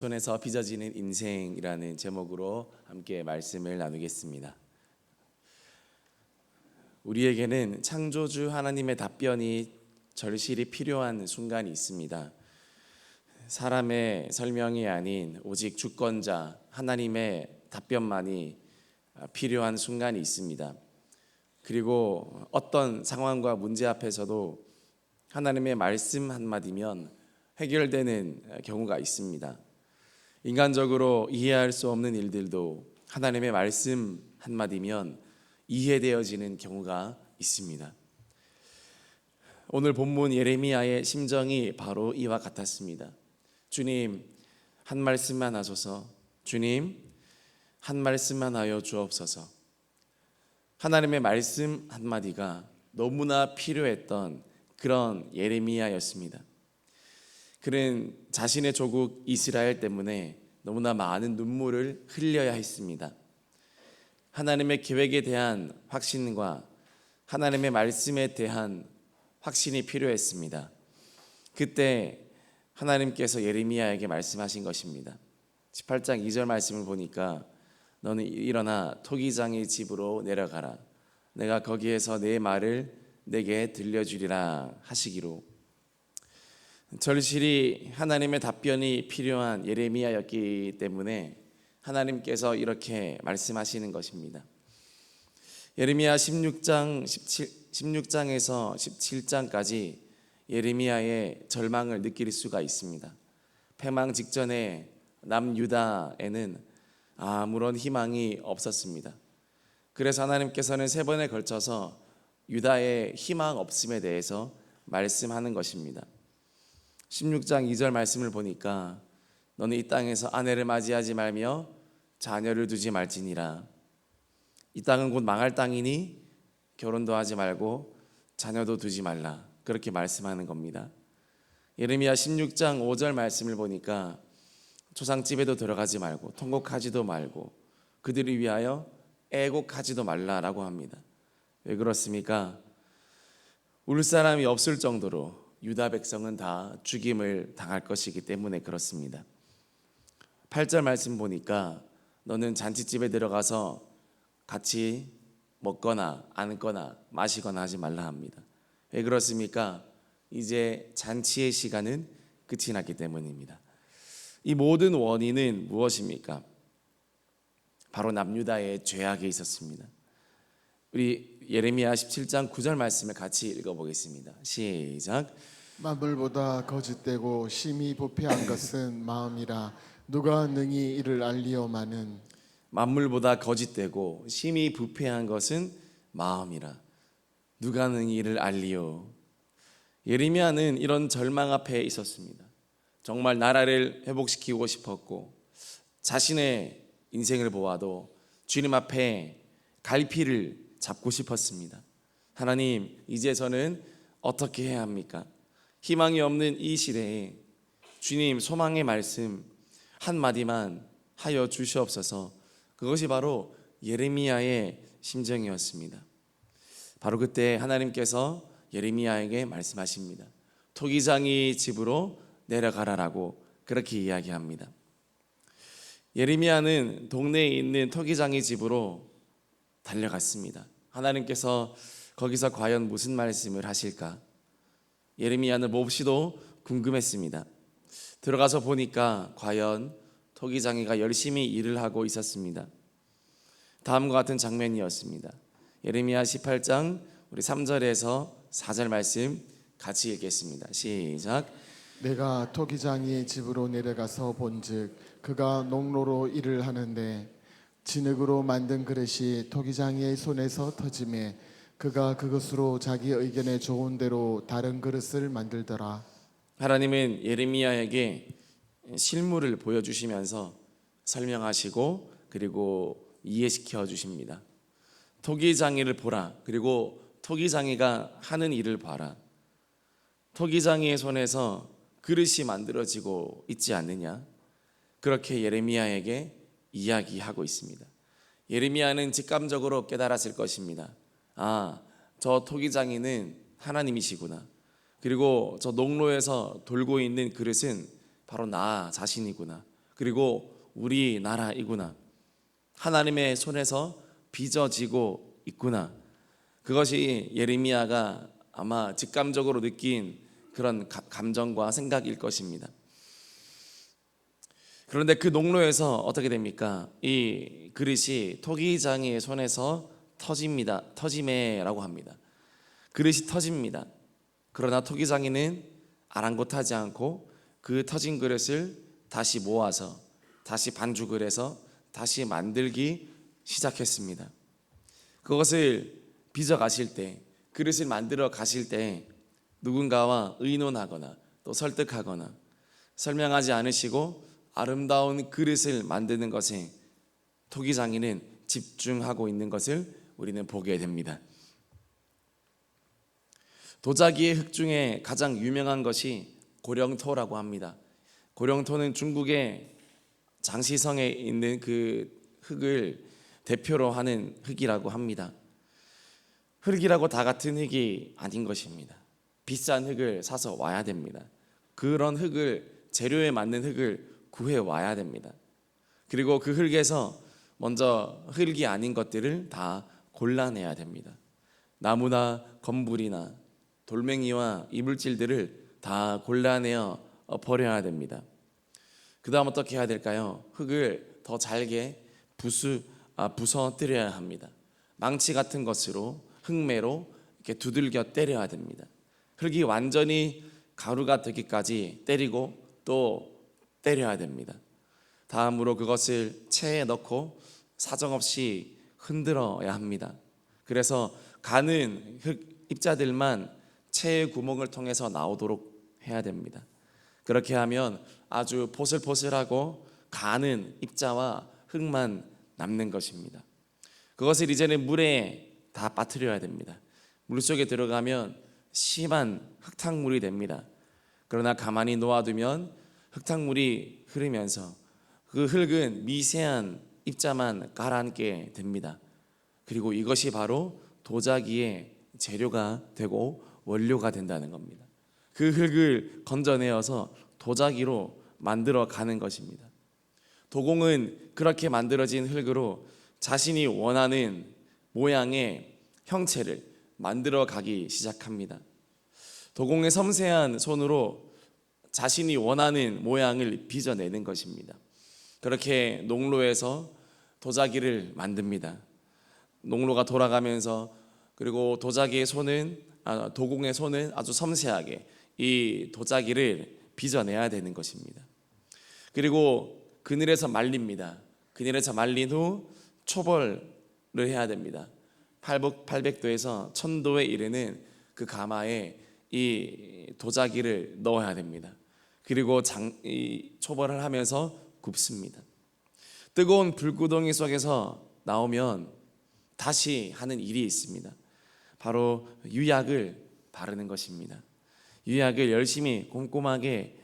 손에서 빚어지는 인생이라는 제목으로 함께 말씀을 나누겠습니다. 우리에게는 창조주 하나님의 답변이 절실히 필요한 순간이 있습니다. 사람의 설명이 아닌 오직 주권자 하나님의 답변만이 필요한 순간이 있습니다. 그리고 어떤 상황과 문제 앞에서도 하나님의 말씀 한마디면 해결되는 경우가 있습니다. 인간적으로 이해할 수 없는 일들도 하나님의 말씀 한마디면 이해되어지는 경우가 있습니다. 오늘 본문 예레미야의 심정이 바로 이와 같았습니다. 주님, 한 말씀만 하소서. 주님, 한 말씀만 하여 주옵소서. 하나님의 말씀 한마디가 너무나 필요했던 그런 예레미야였습니다. 그는 자신의 조국 이스라엘 때문에 너무나 많은 눈물을 흘려야 했습니다. 하나님의 계획에 대한 확신과 하나님의 말씀에 대한 확신이 필요했습니다. 그때 하나님께서 예레미야에게 말씀하신 것입니다. 18장 2절 말씀을 보니까 너는 일어나 토기장의 집으로 내려가라. 내가 거기에서 내 말을 내게 들려주리라 하시기로, 절실히 하나님의 답변이 필요한 예레미야였기 때문에 하나님께서 이렇게 말씀하시는 것입니다. 예레미야 16장에서 17장까지 예레미야의 절망을 느낄 수가 있습니다. 패망 직전에 남유다에는 아무런 희망이 없었습니다. 그래서 하나님께서는 3번에 걸쳐서 유다의 희망 없음에 대해서 말씀하는 것입니다. 16장 2절 말씀을 보니까 너는 이 땅에서 아내를 맞이하지 말며 자녀를 두지 말지니라. 이 땅은 곧 망할 땅이니 결혼도 하지 말고 자녀도 두지 말라. 그렇게 말씀하는 겁니다. 예레미야 16장 5절 말씀을 보니까 조상집에도 들어가지 말고 통곡하지도 말고 그들을 위하여 애곡하지도 말라라고 합니다. 왜 그렇습니까? 울 사람이 없을 정도로 유다 백성은 다 죽임을 당할 것이기 때문에 그렇습니다. 8절 말씀 보니까 너는 잔치집에 들어가서 같이 먹거나 앉거나 마시거나 하지 말라 합니다. 왜 그렇습니까? 이제 잔치의 시간은 끝이 났기 때문입니다. 이 모든 원인은 무엇입니까? 바로 남유다의 죄악에 있었습니다. 우리 예레미야 17장 9절 말씀을 같이 읽어보겠습니다. 시작. 만물보다 거짓되고 심히 부패한 것은 마음이라 누가 능히 이를 알리오마는. 만물보다 거짓되고 심히 부패한 것은 마음이라 누가 능히 이를 알리오. 예레미야는 이런 절망 앞에 있었습니다. 정말 나라를 회복시키고 싶었고 자신의 인생을 보아도 주님 앞에 갈피를 잡고 싶었습니다. 하나님, 이제 저는 어떻게 해야 합니까? 희망이 없는 이 시대에 주님 소망의 말씀 한마디만 하여 주시옵소서. 그것이 바로 예레미야의 심정이었습니다. 바로 그때 하나님께서 예레미야에게 말씀하십니다. 토기장이 집으로 내려가라라고 그렇게 이야기합니다. 예레미야는 동네에 있는 토기장이 집으로 달려갔습니다. 하나님께서 거기서 과연 무슨 말씀을 하실까? 예레미야는 몹시도 궁금했습니다. 들어가서 보니까 과연 토기장이가 열심히 일을 하고 있었습니다. 다음과 같은 장면이었습니다. 예레미야 18장 우리 3절에서 4절 말씀 같이 읽겠습니다. 시작. 내가 토기장이 집으로 내려가서 본즉 그가 농로로 일을 하는데 진흙으로 만든 그릇이 토기장이의 손에서 터지매 그가 그것으로 자기 의견에 좋은 대로 다른 그릇을 만들더라. 하나님은 예레미야에게 실물을 보여주시면서 설명하시고 그리고 이해시켜 주십니다. 토기장이를 보라. 그리고 토기장이가 하는 일을 봐라. 토기장이의 손에서 그릇이 만들어지고 있지 않느냐? 그렇게 예레미야에게 이야기하고 있습니다. 예레미야는 직감적으로 깨달았을 것입니다. 아, 저 토기장이는 하나님이시구나. 그리고 저 농로에서 돌고 있는 그릇은 바로 나 자신이구나. 그리고 우리나라이구나. 하나님의 손에서 빚어지고 있구나. 그것이 예레미야가 아마 직감적으로 느낀 그런 감정과 생각일 것입니다. 그런데 그 농로에서 어떻게 됩니까? 이 그릇이 토기장이의 손에서 터짐에라고 합니다. 그릇이 터집니다. 그러나 토기장이는 아랑곳하지 않고 그 터진 그릇을 다시 모아서 다시 반죽을 해서 다시 만들기 시작했습니다. 그것을 빚어 가실 때, 그릇을 만들어 가실 때 누군가와 의논하거나 또 설득하거나 설명하지 않으시고 아름다운 그릇을 만드는 것에 토기장이는 집중하고 있는 것을 우리는 보게 됩니다. 도자기의 흙 중에 가장 유명한 것이 고령토라고 합니다. 고령토는 중국의 장시성에 있는 그 흙을 대표로 하는 흙이라고 합니다. 흙이라고 다 같은 흙이 아닌 것입니다. 비싼 흙을 사서 와야 됩니다. 그런 흙을, 재료에 맞는 흙을 구해 와야 됩니다. 그리고 그 흙에서 먼저 흙이 아닌 것들을 다 골라내야 됩니다. 나무나 건물이나 돌멩이와 이물질들을 다 골라내어 버려야 됩니다. 그 다음 어떻게 해야 될까요? 흙을 더 잘게 부서뜨려야 합니다. 망치 같은 것으로, 흙매로 이렇게 두들겨 때려야 됩니다. 흙이 완전히 가루가 되기까지 때리고 또 때려야 됩니다. 다음으로 그것을 체에 넣고 사정없이 흔들어야 합니다. 그래서 가는 흙 입자들만 체의 구멍을 통해서 나오도록 해야 됩니다. 그렇게 하면 아주 포슬포슬하고 가는 입자와 흙만 남는 것입니다. 그것을 이제는 물에 다 빠뜨려야 됩니다. 물속에 들어가면 심한 흙탕물이 됩니다. 그러나 가만히 놓아두면 흙탕물이 흐르면서 그 흙은 미세한 입자만 가라앉게 됩니다. 그리고 이것이 바로 도자기의 재료가 되고 원료가 된다는 겁니다. 그 흙을 건져내어서 도자기로 만들어 가는 것입니다. 도공은 그렇게 만들어진 흙으로 자신이 원하는 모양의 형체를 만들어 가기 시작합니다. 도공의 섬세한 손으로 자신이 원하는 모양을 빚어내는 것입니다. 그렇게 농로에서 도자기를 만듭니다. 농로가 돌아가면서, 그리고 도자기의 손은 도공의 손은 아주 섬세하게 이 도자기를 빚어내야 되는 것입니다. 그리고 그늘에서 말립니다. 그늘에서 말린 후 초벌을 해야 됩니다. 800도에서 1000도에 이르는 그 가마에 이 도자기를 넣어야 됩니다. 그리고 이 초벌을 하면서 굽습니다. 뜨거운 불구덩이 속에서 나오면 다시 하는 일이 있습니다. 바로 유약을 바르는 것입니다. 유약을 열심히 꼼꼼하게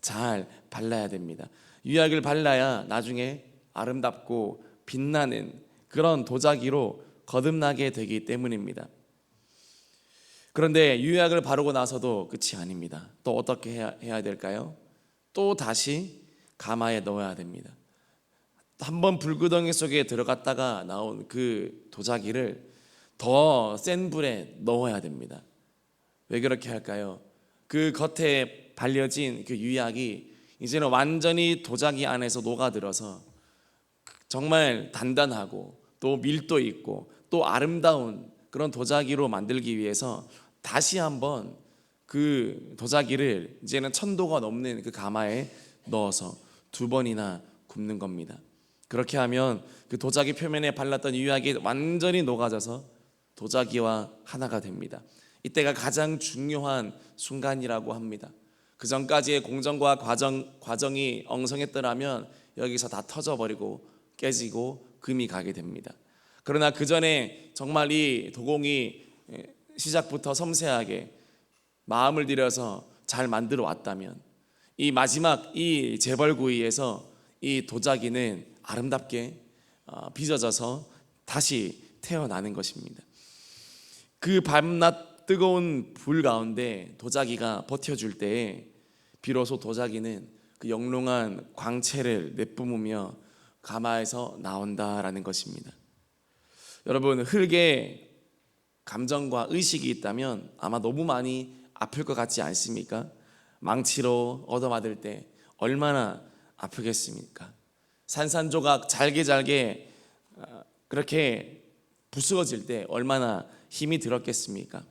잘 발라야 됩니다. 유약을 발라야 나중에 아름답고 빛나는 그런 도자기로 거듭나게 되기 때문입니다. 그런데 유약을 바르고 나서도 끝이 아닙니다. 또 어떻게 해야 될까요? 또 다시 가마에 넣어야 됩니다. 한번 불구덩이 속에 들어갔다가 나온 그 도자기를 더 센 불에 넣어야 됩니다. 왜 그렇게 할까요? 그 겉에 발려진 그 유약이 이제는 완전히 도자기 안에서 녹아들어서 정말 단단하고 또 밀도 있고 또 아름다운 그런 도자기로 만들기 위해서 다시 한번 그 도자기를 이제는 1000도가 넘는 그 가마에 넣어서 2번이나 굽는 겁니다. 그렇게 하면 그 도자기 표면에 발랐던 유약이 완전히 녹아져서 도자기와 하나가 됩니다. 이때가 가장 중요한 순간이라고 합니다. 그 전까지의 공정과 과정이 엉성했더라면 여기서 다 터져버리고 깨지고 금이 가게 됩니다. 그러나 그 전에 정말 이 도공이 시작부터 섬세하게 마음을 들여서 잘 만들어 왔다면 이 마지막 이 재벌구이에서 이 도자기는 아름답게 빚어져서 다시 태어나는 것입니다. 그 밤낮 뜨거운 불 가운데 도자기가 버텨줄 때에 비로소 도자기는 그 영롱한 광채를 내뿜으며 가마에서 나온다라는 것입니다. 여러분, 흙에 감정과 의식이 있다면 아마 너무 많이 아플 것 같지 않습니까? 망치로 얻어맞을 때 얼마나 아프겠습니까? 산산조각 잘게 잘게 그렇게 부스러질 때 얼마나 힘이 들었겠습니까?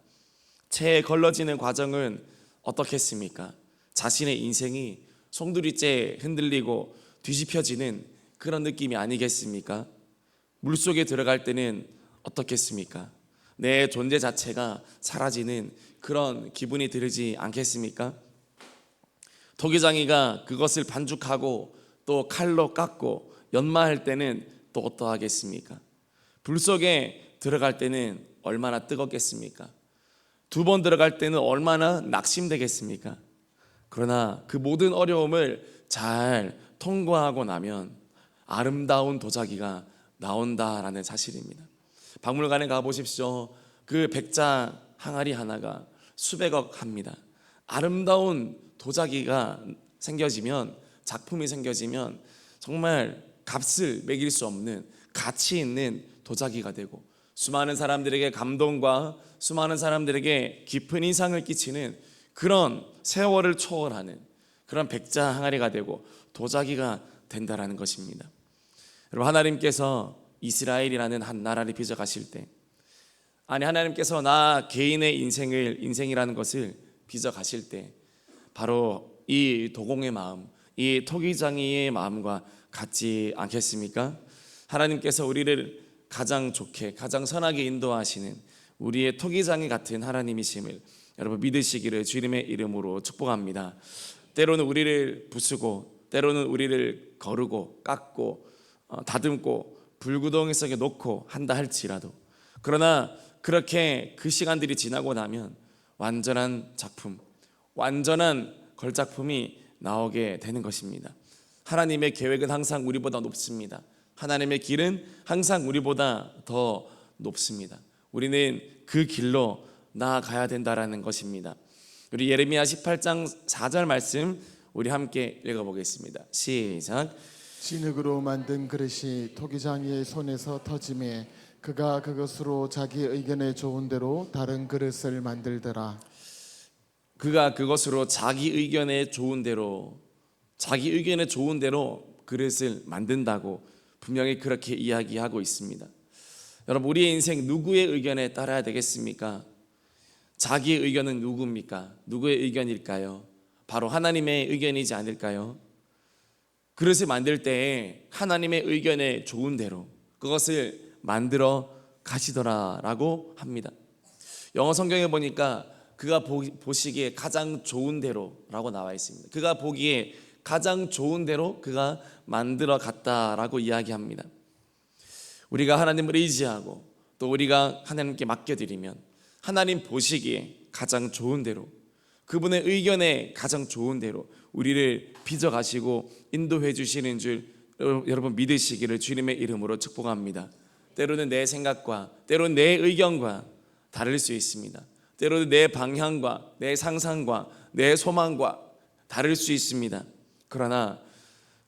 채에 걸러지는 과정은 어떻겠습니까? 자신의 인생이 송두리째 흔들리고 뒤집혀지는 그런 느낌이 아니겠습니까? 물속에 들어갈 때는 어떻겠습니까? 내 존재 자체가 사라지는 그런 기분이 들지 않겠습니까? 토기장이가 그것을 반죽하고 또 칼로 깎고 연마할 때는 또 어떠하겠습니까? 불 속에 들어갈 때는 얼마나 뜨겁겠습니까? 2번 들어갈 때는 얼마나 낙심되겠습니까? 그러나 그 모든 어려움을 잘 통과하고 나면 아름다운 도자기가 나온다라는 사실입니다. 박물관에 가보십시오. 그 백자 항아리 하나가 수백억 합니다. 아름다운 도자기가 생겨지면, 작품이 생겨지면 정말 값을 매길 수 없는 가치 있는 도자기가 되고, 수많은 사람들에게 감동과 수많은 사람들에게 깊은 인상을 끼치는 그런 세월을 초월하는 그런 백자 항아리가 되고 도자기가 된다라는 것입니다. 여러분, 하나님께서 이스라엘이라는 한 나라를 빚어가실 때, 아니 하나님께서 나 개인의 인생이라는 것을 빚어가실 때 바로 이 도공의 마음, 이 토기장이의 마음과 같지 않겠습니까? 하나님께서 우리를 가장 좋게, 가장 선하게 인도하시는 우리의 토기장이 같은 하나님이심을 여러분 믿으시기를 주님의 이름으로 축복합니다. 때로는 우리를 부수고, 때로는 우리를 거르고 깎고 다듬고 불구덩이 속에 놓고 한다 할지라도, 그러나 그렇게 그 시간들이 지나고 나면 완전한 작품, 완전한 걸작품이 나오게 되는 것입니다. 하나님의 계획은 항상 우리보다 높습니다. 하나님의 길은 항상 우리보다 더 높습니다. 우리는 그 길로 나아가야 된다라는 것입니다. 우리 예레미야 18장 4절 말씀 우리 함께 읽어보겠습니다. 시작. 진흙으로 만든 그릇이 토기장이의 손에서 터짐에 그가 그것으로 자기 의견에 좋은 대로 다른 그릇을 만들더라. 그가 그것으로 자기 의견에 좋은 대로 그릇을 만든다고 분명히 그렇게 이야기하고 있습니다. 여러분, 우리의 인생 누구의 의견에 따라야 되겠습니까? 자기의 의견은 누굽니까? 누구의 의견일까요? 바로 하나님의 의견이지 않을까요? 그릇을 만들 때 하나님의 의견에 좋은 대로 그것을 만들어 가시더라라고 합니다. 영어 성경에 보니까 그가 보시기에 가장 좋은 대로라고 나와 있습니다. 그가 보기에 가장 좋은 대로 그가 만들어 갔다라고 이야기합니다. 우리가 하나님을 의지하고 또 우리가 하나님께 맡겨드리면 하나님 보시기에 가장 좋은 대로, 그분의 의견에 가장 좋은 대로 우리를 빚어가시고 인도해 주시는 줄 여러분 믿으시기를 주님의 이름으로 축복합니다. 때로는 내 생각과 때로는 내 의견과 다를 수 있습니다. 때로는 내 방향과 내 상상과 내 소망과 다를 수 있습니다. 그러나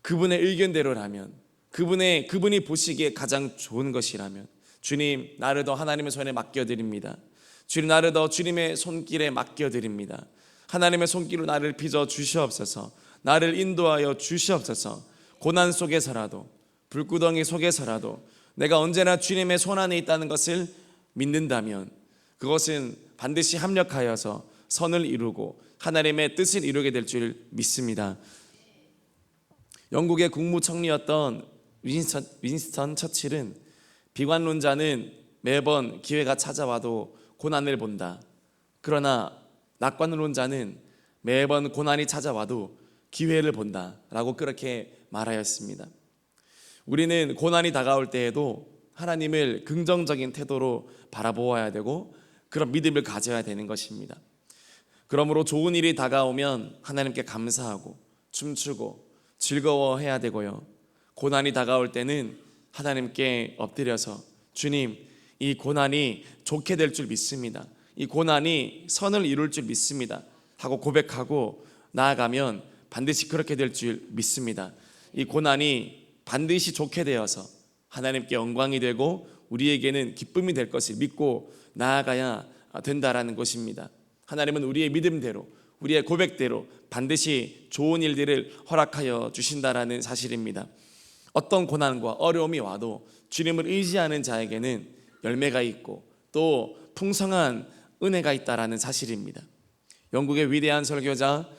그분의 의견대로라면, 그분이 보시기에 가장 좋은 것이라면, 주님 나를 더 하나님의 손에 맡겨드립니다. 주님 나를 더 주님의 손길에 맡겨드립니다. 하나님의 손길로 나를 빚어 주시옵소서. 나를 인도하여 주시옵소서. 고난 속에서라도 불구덩이 속에서라도 내가 언제나 주님의 손 안에 있다는 것을 믿는다면 그것은 반드시 합력하여서 선을 이루고 하나님의 뜻을 이루게 될 줄 믿습니다. 영국의 국무총리였던 윈스턴 처칠은 비관론자는 매번 기회가 찾아와도 고난을 본다. 그러나 낙관론자는 매번 고난이 찾아와도 기회를 본다 라고 그렇게 말하였습니다. 우리는 고난이 다가올 때에도 하나님을 긍정적인 태도로 바라보아야 되고 그런 믿음을 가져야 되는 것입니다. 그러므로 좋은 일이 다가오면 하나님께 감사하고 춤추고 즐거워해야 되고요, 고난이 다가올 때는 하나님께 엎드려서 주님, 이 고난이 좋게 될 줄 믿습니다. 이 고난이 선을 이룰 줄 믿습니다 하고 고백하고 나아가면 반드시 그렇게 될 줄 믿습니다. 이 고난이 반드시 좋게 되어서 하나님께 영광이 되고 우리에게는 기쁨이 될 것을 믿고 나아가야 된다라는 것입니다. 하나님은 우리의 믿음대로, 우리의 고백대로 반드시 좋은 일들을 허락하여 주신다라는 사실입니다. 어떤 고난과 어려움이 와도 주님을 의지하는 자에게는 열매가 있고 또 풍성한 은혜가 있다라는 사실입니다. 영국의 위대한 설교자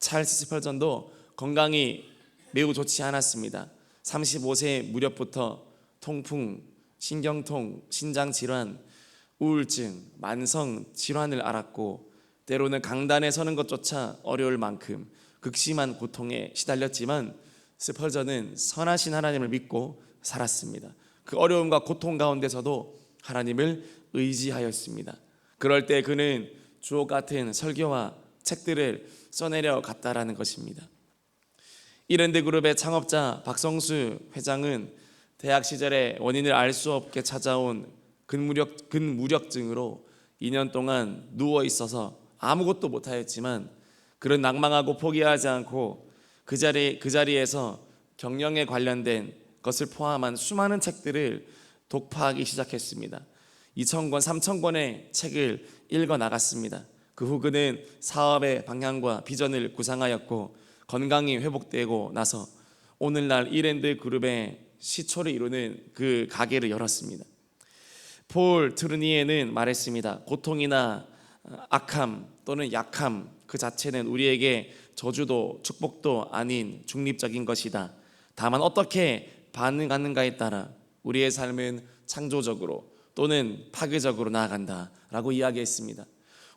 찰스 스펄전도 건강이 매우 좋지 않았습니다. 35세 무렵부터 통풍, 신경통, 신장질환, 우울증, 만성 질환을 앓았고 때로는 강단에 서는 것조차 어려울 만큼 극심한 고통에 시달렸지만 스펄전은 선하신 하나님을 믿고 살았습니다. 그 어려움과 고통 가운데서도 하나님을 의지하였습니다. 그럴 때 그는 주옥 같은 설교와 책들을 써내려 갔다라는 것입니다. 이랜드 그룹의 창업자 박성수 회장은 대학 시절에 원인을 알 수 없게 찾아온 근무력증으로 2년 동안 누워 있어서 아무것도 못하였지만 그는 낭망하고 포기하지 않고 그 자리에서 경영에 관련된 것을 포함한 수많은 책들을 독파하기 시작했습니다. 2,000권, 3,000권의 책을 읽어 나갔습니다. 그 후 그는 사업의 방향과 비전을 구상하였고 건강이 회복되고 나서 오늘날 이랜드 그룹의 시초를 이루는 그 가게를 열었습니다. 폴 트루니에는 말했습니다. 고통이나 악함 또는 약함 그 자체는 우리에게 저주도 축복도 아닌 중립적인 것이다. 다만 어떻게 반응하는가에 따라 우리의 삶은 창조적으로 또는 파괴적으로 나아간다라고 이야기했습니다.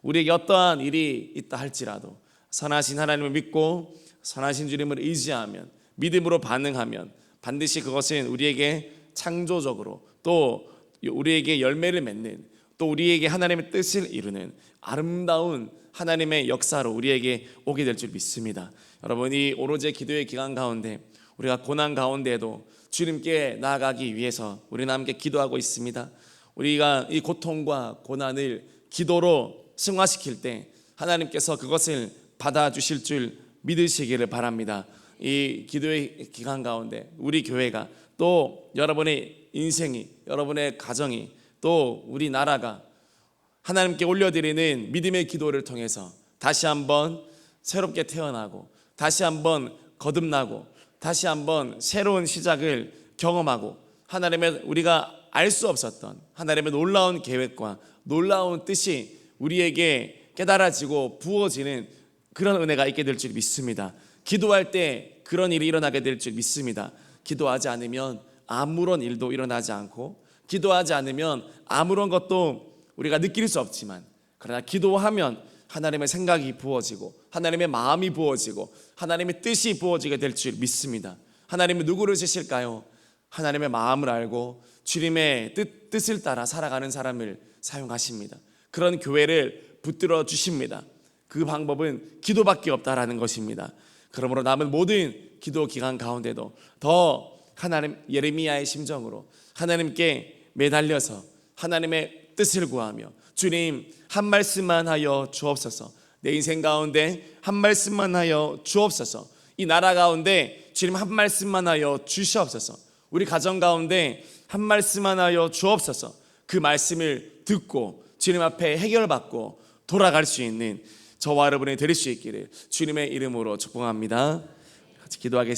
우리에게 어떠한 일이 있다 할지라도 선하신 하나님을 믿고 선하신 주님을 의지하면 믿음으로 반응하면 반드시 그것은 우리에게 창조적으로 또 우리에게 열매를 맺는 또 우리에게 하나님의 뜻을 이루는 아름다운 하나님의 역사로 우리에게 오게 될 줄 믿습니다. 여러분, 이 오로지 기도의 기간 가운데 우리가 고난 가운데에도 주님께 나아가기 위해서 우리는 함께 기도하고 있습니다. 우리가 이 고통과 고난을 기도로 승화시킬 때 하나님께서 그것을 받아주실 줄 믿으시기를 바랍니다. 이 기도의 기간 가운데 우리 교회가 또 여러분의 인생이, 여러분의 가정이, 또 우리나라가 하나님께 올려드리는 믿음의 기도를 통해서 다시 한번 새롭게 태어나고 다시 한번 거듭나고 다시 한번 새로운 시작을 경험하고 하나님의 우리가 알 수 없었던 하나님의 놀라운 계획과 놀라운 뜻이 우리에게 깨달아지고 부어지는 그런 은혜가 있게 될 줄 믿습니다. 기도할 때 그런 일이 일어나게 될 줄 믿습니다. 기도하지 않으면 아무런 일도 일어나지 않고 기도하지 않으면 아무런 것도 우리가 느낄 수 없지만 그러나 기도하면 하나님의 생각이 부어지고 하나님의 마음이 부어지고 하나님의 뜻이 부어지게 될 줄 믿습니다. 하나님은 누구를 쓰실까요? 하나님의 마음을 알고 주님의 뜻을 따라 살아가는 사람을 사용하십니다. 그런 교회를 붙들어 주십니다. 그 방법은 기도밖에 없다라는 것입니다. 그러므로 남은 모든 기도 기간 가운데도 더 하나님 예레미야의 심정으로 하나님께 매달려서 하나님의 뜻을 구하며 주님 한 말씀만 하여 주옵소서. 내 인생 가운데 한 말씀만 하여 주옵소서. 이 나라 가운데 주님 한 말씀만 하여 주시옵소서. 우리 가정 가운데 한 말씀만 하여 주옵소서. 그 말씀을 듣고 주님 앞에 해결받고 돌아갈 수 있는 저와 여러분이 될 수 있기를 주님의 이름으로 축복합니다. 같이 기도하겠습니다.